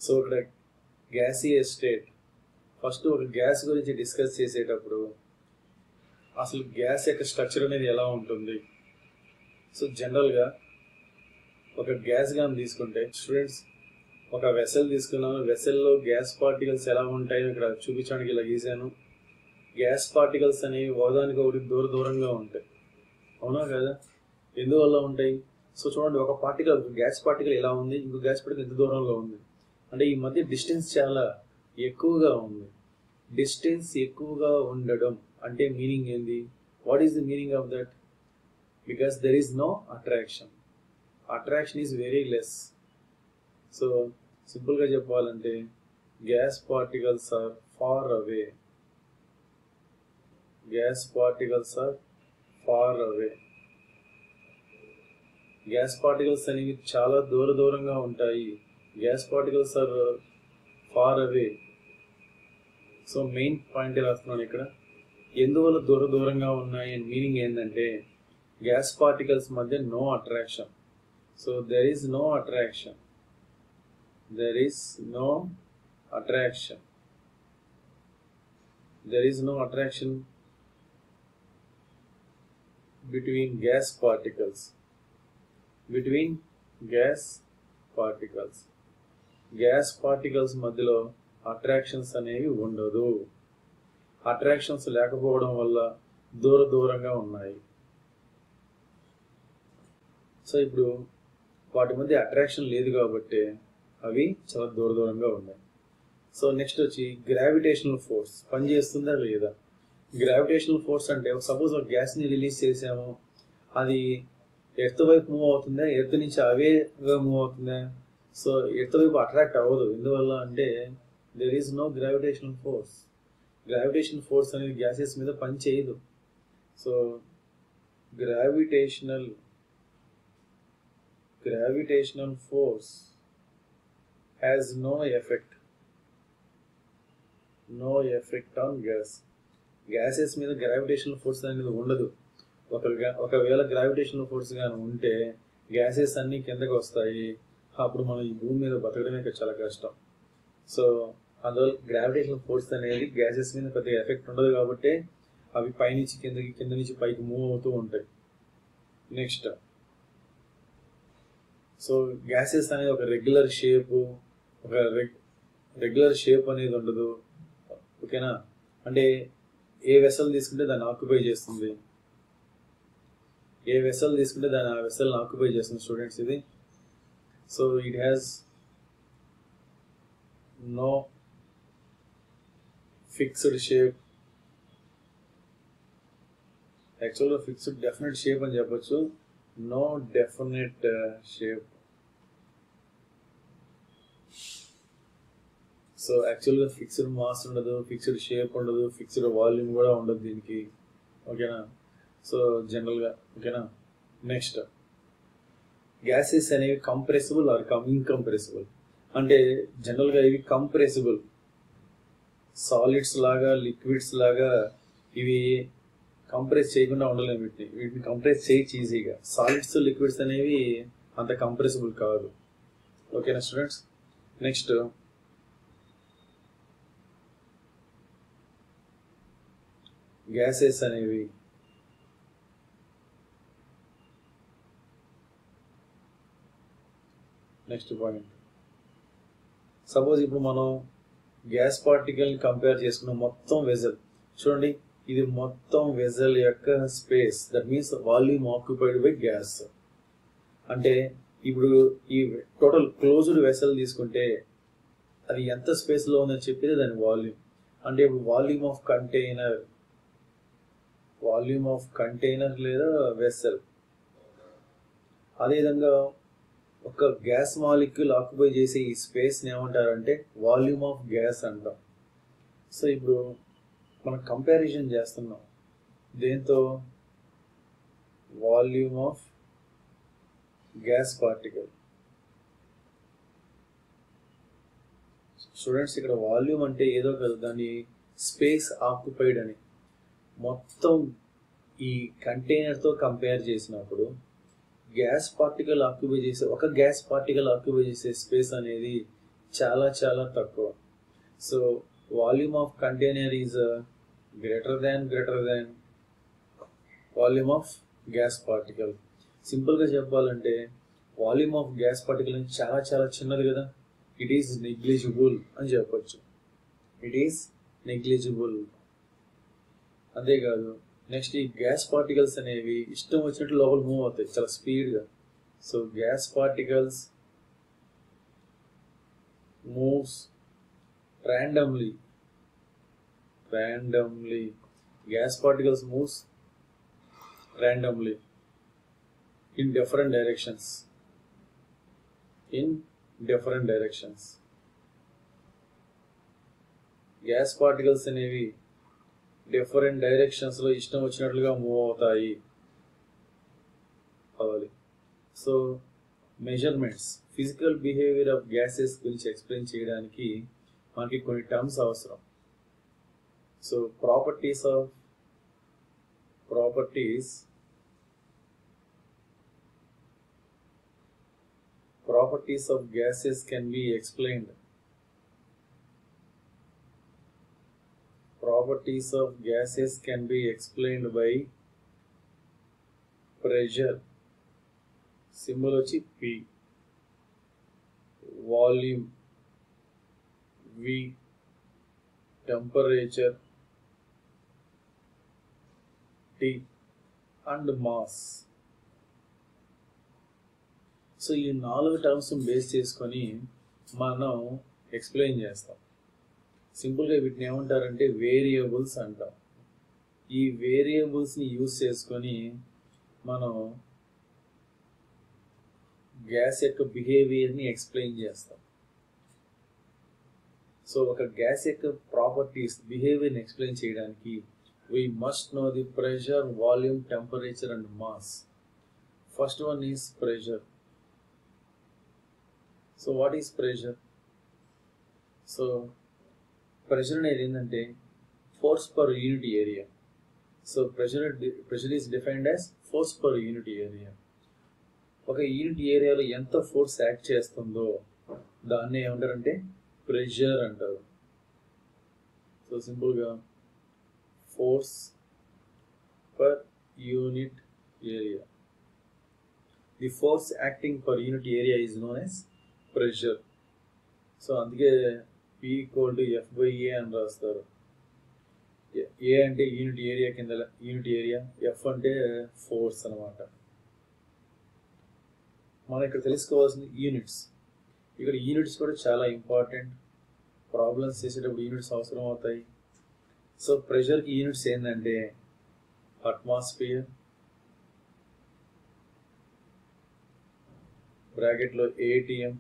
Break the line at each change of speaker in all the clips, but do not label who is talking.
So ఇక్కడ gaseous state. First ఒక gas గురించి డిస్కస్ చేసేటప్పుడు అసలు గ్యాస్ యొక్క స్ట్రక్చర్ అనేది ఎలా ఉంటుంది. సో జనరల్గా ఒక గ్యాస్ గాని తీసుకుంటే స్టూడెంట్స్, ఒక వెసల్ తీసుకున్నాను. వెసల్లో గ్యాస్ పార్టికల్స్ ఎలా ఉంటాయో ఇక్కడ చూపించడానికి ఇలా గీసాను. గ్యాస్ పార్టికల్స్ అనేవి ఒకదానికి ఒకటి దూరంగా ఉంటాయి, అవునా కదా? ఎందువల్ల ఉంటాయి? సో చూడండి, ఒక పార్టికల్, గ్యాస్ పార్టికల్ ఎలా ఉంది, ఇంకో గ్యాస్ పార్టికల్ ఎంత దూరంలో ఉంది అంటే ఈ మధ్య డిస్టెన్స్ చాలా ఎక్కువగా ఉంది. డిస్టెన్స్ ఎక్కువగా ఉండడం అంటే మీనింగ్ ఏంది? What is the meaning of that? Because there is no attraction. Attraction is very less. So సింపుల్గా చెప్పాలంటే gas particles are far away. Gas particles are far away. Gas particles అనేవి చాలా దూరంగా ఉంటాయి. Gas particles are far away. So main point రాస్తున్నాను ఇక్కడ. ఎందువల్ల దూరంగా ఉన్నాయి అండ్ మీనింగ్ ఏంటంటే గ్యాస్ పార్టికల్స్ మధ్య no attraction. So there is no attraction. There is no attraction. There is no attraction between gas particles. Between gas particles. Gas particles మధ్యలో attractions అనేవి ఉండదు. అట్రాక్షన్స్ లేకపోవడం వల్ల దూరంగా ఉన్నాయి. సో ఇప్పుడు వాటి మధ్య అట్రాక్షన్ లేదు కాబట్టి అవి చాలా దూరంగా ఉన్నాయి. సో నెక్స్ట్ వచ్చి గ్రావిటేషనల్ ఫోర్స్ పనిచేస్తుందా లేదా? గ్రావిటేషనల్ ఫోర్స్ అంటే సపోజ్ ఒక గ్యాస్ని రిలీజ్ చేసాము, అది ఎర్త్ వైపు మూవ్ అవుతుందా, ఎర్త్ నుంచి అవేగా మూవ్ అవుతుందా? సో ఎర్త్ వైపు అట్రాక్ట్ అవ్వదు. ఎందువల్ల అంటే there is no gravitational force. Gravitational force అనేది గ్యాసెస్ మీద పని చేయదు. So gravitational force has no effect on gas. Gases మీద గ్రావిటేషనల్ ఫోర్స్ అనేది ఉండదు. ఒకవేళ గ్రావిటేషనల్ ఫోర్స్ కానీ ఉంటే గ్యాసెస్ అన్ని కిందకి వస్తాయి. అప్పుడు మనం ఈ భూమి మీద బతకడమే చాలా కష్టం. సో అందువల్ల గ్రావిటేషనల్ ఫోర్స్ అనేది గ్యాసెస్ మీద పెద్దగా ఎఫెక్ట్ ఉండదు కాబట్టి అవి పైనుంచి కిందకి, కింద నుంచి పైకి మూవ్ అవుతూ ఉంటాయి. నెక్స్ట్, సో గ్యాసెస్ అనేది ఒక రెగ్యులర్ షేప్ అనేది ఉండదు. ఓకేనా? అంటే ఏ వెసల్ తీసుకుంటే దాన్ని ఆక్యుపై చేస్తుంది, ఆ వెసల్ని ఆక్యుపై చేస్తుంది స్టూడెంట్స్ ఇది. So it has no fixed shape. యాక్చువల్గా ఫిక్స్డ్ డెఫినెట్ షేప్ అని చెప్పొచ్చు. No definite shape. సో యాక్చువల్గా ఫిక్స్డ్ మాస్ ఉండదు, ఫిక్స్డ్ షేప్ ఉండదు, ఫిక్స్డ్ వాల్యూమ్ కూడా ఉండదు దీనికి. ఓకేనా? సో జనరల్గా ఓకేనా. నెక్స్ట్, గ్యాసెస్ అనేవి కంప్రెసిబుల్ ఆర్ ఇన్కంప్రెసిబుల్. అంటే జనరల్గా ఇవి కంప్రెసిబుల్, సాలిడ్స్ లాగా, లిక్విడ్స్ లాగా ఇవి కంప్రెస్ చేయకుండా ఉండలేము. వీటిని కంప్రెస్ చేయొచ్చు ఈజీగా. సాలిడ్స్, లిక్విడ్స్ అనేవి అంత కంప్రెసిబుల్ కాదు. ఓకేనా స్టూడెంట్స్? నెక్స్ట్, గ్యాసెస్ అనేవి నెక్స్ట్ పాయింట్, సపోజ్ ఇప్పుడు మనం గ్యాస్ పార్టికల్ కంపేర్ చేసుకున్న మొత్తం వెజల్ చూడండి. ఇది మొత్తం వెజల్ యొక్క space, that means volume occupied by gas. అంటే ఇప్పుడు ఈ టోటల్ క్లోజ్డ్ వెసల్ తీసుకుంటే అది ఎంత స్పేస్లో ఉందని చెప్పేది దాని వాల్యూమ్. అంటే ఇప్పుడు వాల్యూమ్ ఆఫ్ కంటైనర్ లేదా వెసల్. అదేవిధంగా ఒక గ్యాస్ మాలిక్యూల్ ఆక్యుపై చేసే ఈ స్పేస్ని ఏమంటారంటే వాల్యూమ్ ఆఫ్ గ్యాస్ అంటాం. సో ఇప్పుడు మనం కంపారిజన్ చేస్తున్నాం దేంతో? Volume of gas particle. Students, ఇక్కడ వాల్యూమ్ అంటే ఏదో కాదు, దాన్ని స్పేస్ ఆక్యుపైడ్ అని. మొత్తం ఈ కంటైనర్తో కంపేర్ చేసినప్పుడు గ్యాస్ పార్టికల్ ఆక్యుపై చేసే స్పేస్ అనేది చాలా చాలా తక్కువ. So volume of container is greater than volume of gas particle. సింపుల్గా చెప్పాలంటే వాల్యూమ్ ఆఫ్ గ్యాస్ పార్టికల్ చాలా చాలా చిన్నది కదా, ఇట్ ఈస్ నెగ్లిజిబుల్ అని చెప్పొచ్చు. It is negligible. అంతేకాదు నెక్స్ట్ ఈ గ్యాస్ పార్టికల్స్ అనేవి ఇష్టం వచ్చినట్టు లోపల మూవ్ అవుతాయి చాలా స్పీడ్గా. So gas particles moves randomly. Gas particles moves randomly in different directions. Gas particles అనేవి డిఫరెంట్ డైరెక్షన్స్ లో ఇష్టం వచ్చినట్లుగా మూవ్ అవుతాయి అవ్వాలి. So measurements, physical behaviour of gases గురించి ఎక్స్ప్లెయిన్ చేయడానికి మనకి కొన్ని టర్మ్స్ అవసరం. So properties of gases can be explained. Properties of gases can be explained by pressure, symbol వచ్చి P, volume V, temperature T and mass. So ఈ 4 terms base చేసుకొని మనం explain చేస్తాం. సింపుల్గా వీటిని ఏమంటారంటే వేరియబుల్స్ అంటాం. ఈ వేరియబుల్స్ని యూజ్ చేసుకొని మనం గ్యాస్ యొక్క బిహేవియర్ని ఎక్స్ప్లెయిన్ చేస్తాం. సో ఒక గ్యాస్ యొక్క ప్రాపర్టీస్, బిహేవియర్ని ఎక్స్ప్లెయిన్ చేయడానికి we must know the pressure, volume, temperature and mass. First one is pressure. So what is pressure? So pressure అనేది ఏంటంటే force per unit area. So pressure is defined as force per unit area. ఒక unit ఏరియాలో ఎంత force act చేస్తుందో దాన్ని ఏమంటారంటే pressure అంటారు. So సింపుల్గా force per unit area. The force acting per unit area is known as pressure. So అందుకే P equal to F by A అని రాస్తారు. A అంటే యూనిట్ ఏరియా కింద యూనిట్ ఏరియా, F అంటే ఫోర్స్ అనమాట. మనం ఇక్కడ తెలుసుకోవాల్సింది యూనిట్స్. ఇక్కడ యూనిట్స్ కూడా చాలా ఇంపార్టెంట్. ప్రాబ్లమ్స్ చేసేటప్పుడు యూనిట్స్ అవసరం అవుతాయి. సో ప్రెషర్కి యూనిట్స్ ఏంటంటే అట్మాస్ఫియర్, బ్రాకెట్లో ఏటీఎం,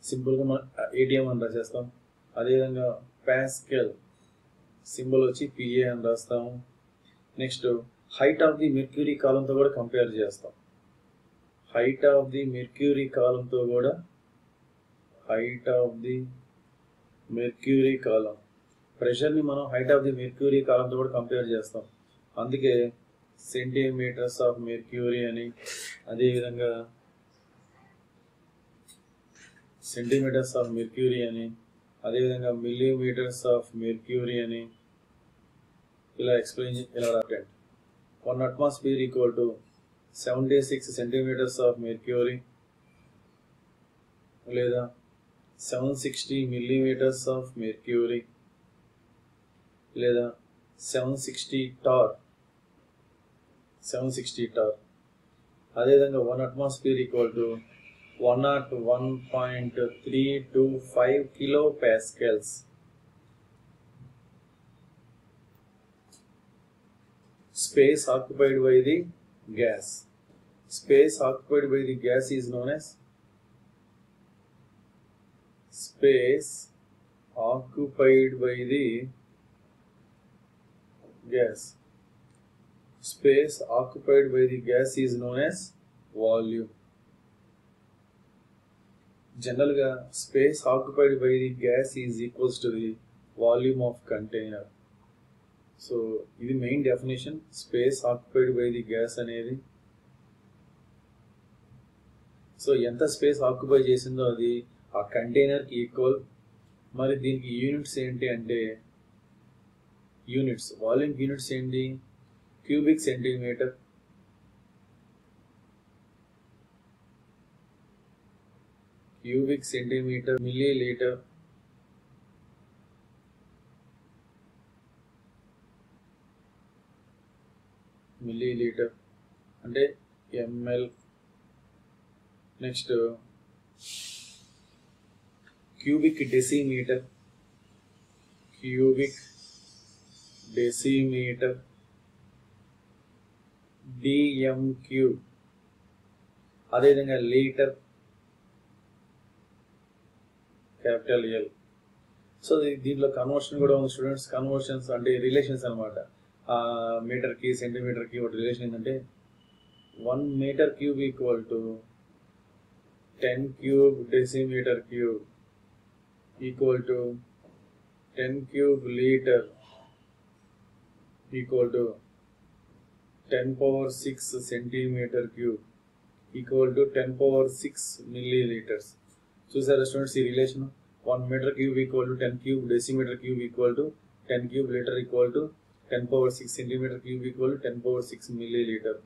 సింపుల్గా మనం ఏటీఎం అని రాసేస్తాం. అదేవిధంగా పాస్కల్, సింబల్ వచ్చి పిఏ అని రాస్తాము. Next height of the mercury కాలంతో కూడా కంపేర్ చేస్తాం. హైట్ ఆఫ్ ది మెర్క్యూరీ కాలం, ప్రెషర్ని మనం హైట్ ఆఫ్ ది మెర్క్యూరీ కాలంతో కూడా కంపేర్ చేస్తాం. అందుకే సెంటీమీటర్స్ ఆఫ్ మెర్క్యూరీ అని, అదేవిధంగా అదేవిధంగా మిల్లీమీటర్స్ ఆఫ్ మెర్క్యూరీ అని ఇలా ఎక్స్ప్లెయిన్ ఇలా రాయండి. 1 atmosphere equal to 76 centimeters of mercury లేదా 760 millimeters of mercury లేదా 760 టార్. అదేవిధంగా 1 atmosphere equal to 101.325 kilopascals. Space occupied by the gas. Space occupied by the gas is known as space occupied by the gas. Space occupied by the gas is known as volume. Generally, space occupied by the gas is equals to the volume of container. So, this is the main definition. Space occupied by the gas అనేది. So ఎంత space occupy చేసిందో అది ఆ కంటైనర్కి equal. మరి దీనికి units ఏంటి అంటే units, volume units ఏంటి, cubic centimetre, cubic centimetre, millilitre, millilitre అంటే ML. Next cubic decimetre, cubic decimetre, డిఎంక్యూ. అదేవిధంగా లీటర్, క్యాపిటల్ ఎల్. సో దీంట్లో కన్వర్షన్ కూడా ఉంది స్టూడెంట్స్. కన్వర్షన్స్ అంటే రిలేషన్స్ అనమాట. మీటర్కి సెంటీమీటర్కి ఒక రిలేషన్ ఏంటంటే 1 metre cube equal to 10 cube decimetre cube equal to 10 cube litre equal to 10⁶ centimetre cube equal to 10⁶ millilitres. చూసారా స్టూడెంట్స్ ఈ relation? 1 metre cube equal to 10 cube decimetre cube equal to 10 cube litre equal to 10⁶ centimetre cube equal to 10⁶ millilitre.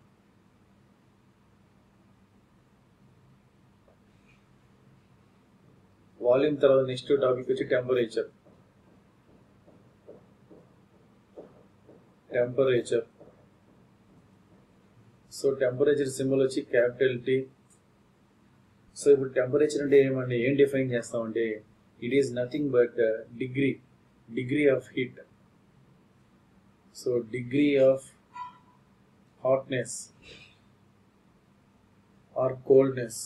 Volume తర్వాత next topic వచ్చి temperature. Temperature. So temperature symbol వచ్చి capital T. సో ఇప్పుడు temperature అంటే ఏమండి, ఏం define చేస్తామంటే it is nothing but degree of heat. So degree of hotness or coldness,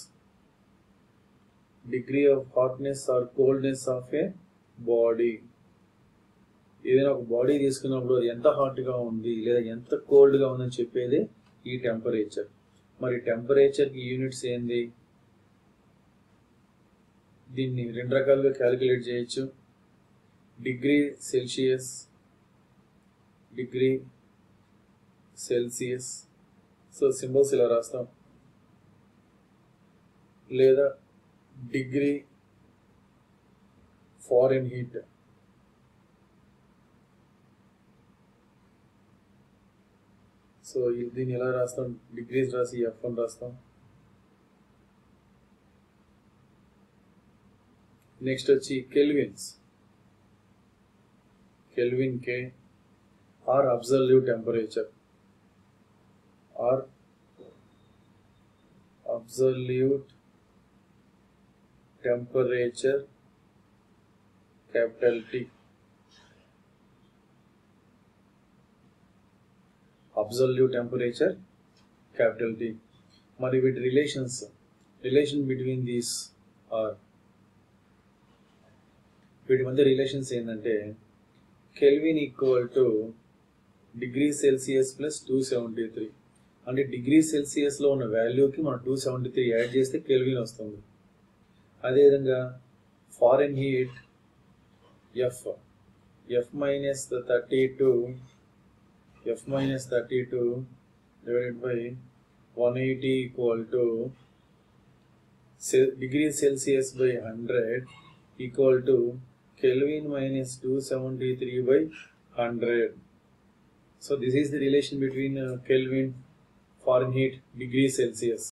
degree of hotness or coldness of A body. ఏదైనా ఒక బాడీ తీసుకున్నప్పుడు అది ఎంత హాట్గా ఉంది లేదా ఎంత కోల్డ్గా ఉందని చెప్పేది ఈ టెంపరేచర్. మరి టెంపరేచర్కి యూనిట్స్ ఏంది? దీన్ని 2 రకాలుగా క్యాలిక్యులేట్ చేయొచ్చు. Degree Celsius, degree Celsius. So symbols ఇలా రాస్తాం. లేదా డిగ్రీ ఫారెన్ హీట్. సో దీన్ని ఎలా రాస్తాం, డిగ్రీస్ రాసి F1 రాస్తాం. నెక్స్ట్ వచ్చి kelvins, kelvin K or absolute temperature, or absolute temperature capital T. Absolute temperature capital T. మరి వీటి రిలేషన్ బిట్వీన్ దీస్ ఆర్, వీటి మధ్య రిలేషన్స్ ఏంటంటే kelvin equal to degree Celsius plus 273. అంటే డిగ్రీ సెల్సియస్లో ఉన్న వాల్యూకి మనం 273 యాడ్ చేస్తే కెల్విన్ వస్తుంది. అదేవిధంగా foreign heat F minus 32 divided by 180 equal to degree Celsius by 100 equal to Kelvin minus 273 by 100. So this is the relation between Kelvin, Fahrenheit, degree Celsius.